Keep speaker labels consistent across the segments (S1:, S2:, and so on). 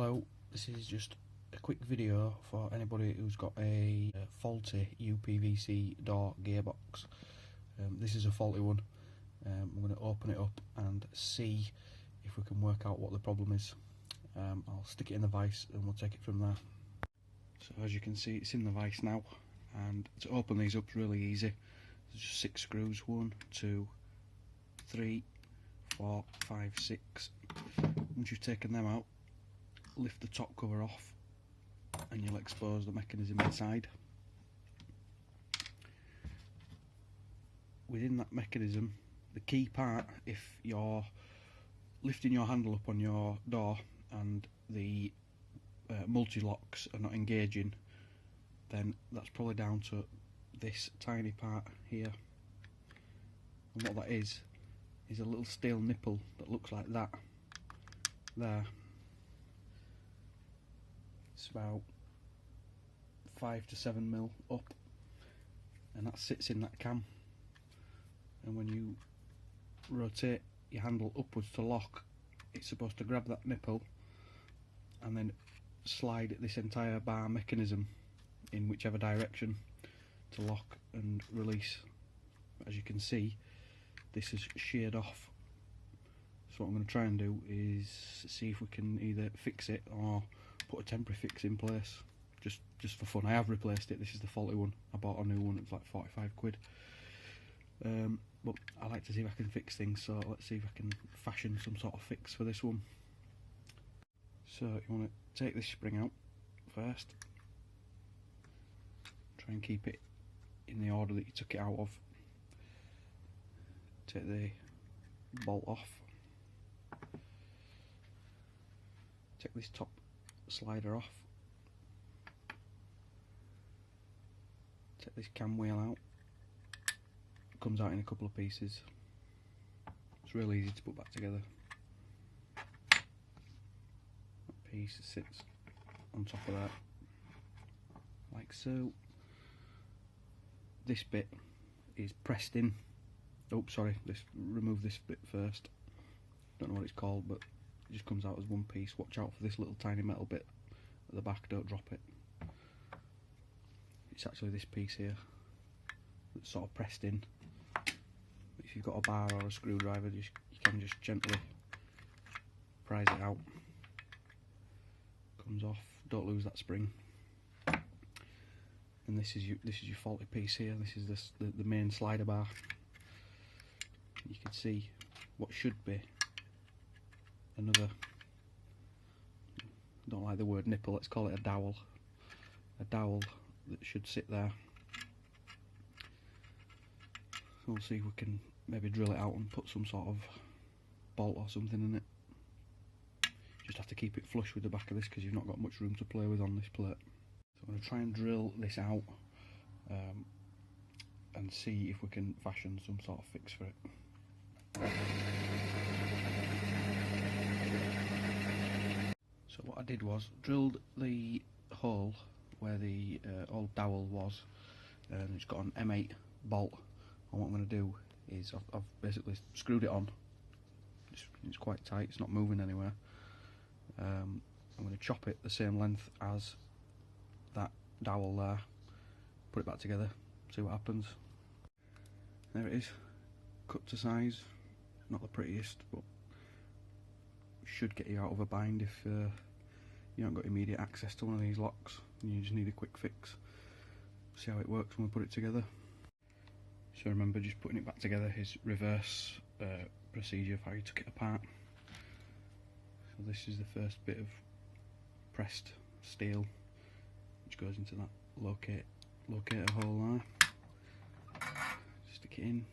S1: Hello, this is just a quick video for anybody who's got a faulty UPVC door gearbox. This is a faulty one. I'm going to open it up and see if we can work out what the problem is. I'll stick it in the vise and we'll take it from there. So as you can see, it's in the vise now, and to open these up is really easy. There's just 6 screws, 1, 2, 3, 4, 5, 6. Once you've taken them out, lift the top cover off and you'll expose the mechanism inside. Within that mechanism, the key part, if you're lifting your handle up on your door and the multi-locks are not engaging, then that's probably down to this tiny part here. And what that is a little steel nipple that looks like that there. It's about 5 to 7 mil up, and that sits in that cam, and when you rotate your handle upwards to lock, it's supposed to grab that nipple and then slide this entire bar mechanism in whichever direction to lock and release. As you can see, this is sheared off, so what I'm going to try and do is see if we can either fix it or put a temporary fix in place, just for fun. I have replaced it. This is the faulty one. I bought a new one. It's like 45 quid. But I like to see if I can fix things, so let's see if I can fashion some sort of fix for this one. So you want to take this spring out first. Try and keep it in the order that you took it out of. Take the bolt off. Take this top slider off. Take this cam wheel out. It comes out in a couple of pieces. It's really easy to put back together. That piece sits on top of that, like so. This bit is pressed in. Oh, sorry, remove this bit first. Don't know what it's called, but it just comes out as one piece. Watch out for this little tiny metal bit at the back, don't drop it. It's actually this piece here that's sort of pressed in. If you've got a bar or a screwdriver, you can just gently prise it out. Comes off. Don't lose that spring. And this is your faulty piece here. This is the main slider bar. You can see what should be another, I don't like the word nipple, let's call it a dowel. A dowel that should sit there. So we'll see if we can maybe drill it out and put some sort of bolt or something in it. Just have to keep it flush with the back of this because you've not got much room to play with on this plate. So I'm going to try and drill this out and see if we can fashion some sort of fix for it. So what I did was drilled the hole where the old dowel was, and it's got an M8 bolt, and what I'm going to do is I've basically screwed it on. It's quite tight, it's not moving anywhere. I'm going to chop it the same length as that dowel there, put it back together, see what happens. There it is, cut to size. Not the prettiest, but should get you out of a bind if you haven't got immediate access to one of these locks and you just need a quick fix. See how it works when we put it together. So remember, just putting it back together is reverse procedure of how you took it apart. So this is the first bit of pressed steel which goes into that locator hole there. Stick it in.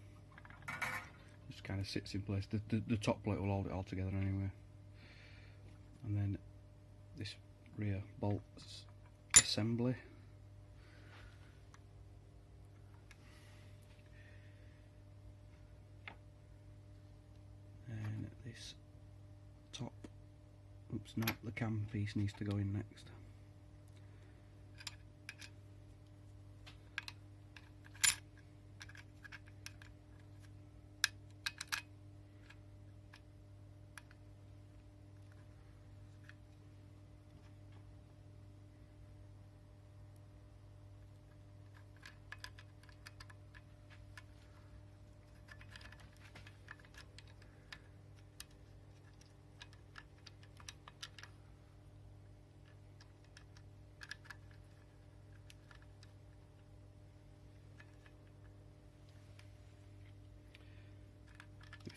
S1: Just kind of sits in place. The top plate will hold it all together anyway. And then this rear bolt assembly. And this top, oops, no, the cam piece needs to go in next.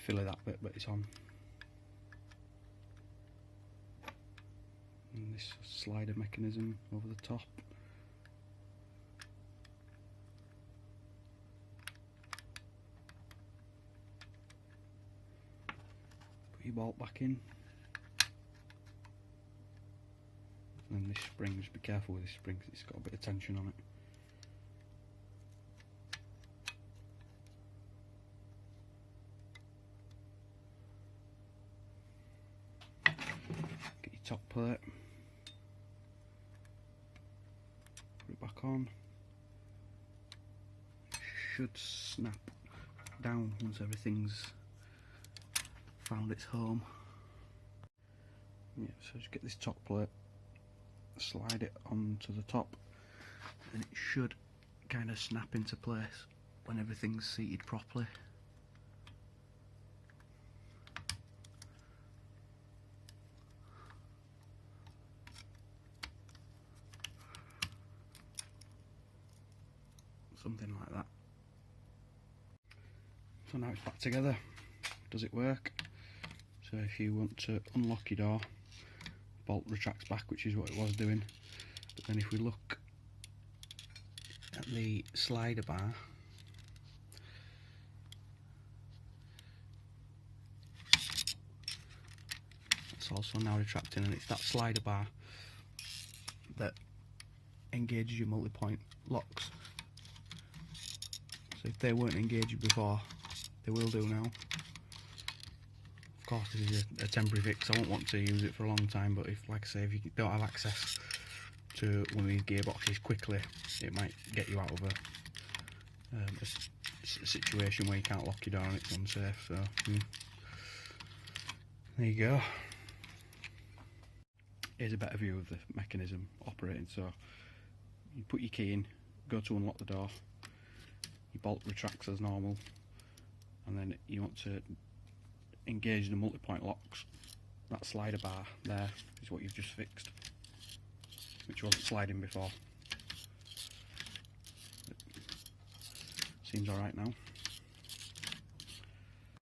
S1: fiddly that bit, but it's on. And this slider mechanism over the top. Put your bolt back in. And then this spring, just be careful with this spring because it's got a bit of tension on it. Get your top plate, put it back on. Should snap down once everything's found its home. Yeah, so just get this top plate, slide it onto the top, and it should kind of snap into place when everything's seated properly. Something like that. So now it's back together. Does it work? So if you want to unlock your door, bolt retracts back, which is what it was doing. But then if we look at the slider bar, it's also now retracting, and it's that slider bar that engages your multi-point locks. So if they weren't engaged before, they will do now. Of course, this is a temporary fix. I won't want to use it for a long time, but if, like I say, if you don't have access to one of these gearboxes quickly, it might get you out of a situation where you can't lock your door and it's unsafe. So there you go. Here's a better view of the mechanism operating. So you put your key in, go to unlock the door, your bolt retracts as normal, and then you want to engage the multi-point locks. That slider bar there is what you've just fixed, which wasn't sliding before. Seems alright now.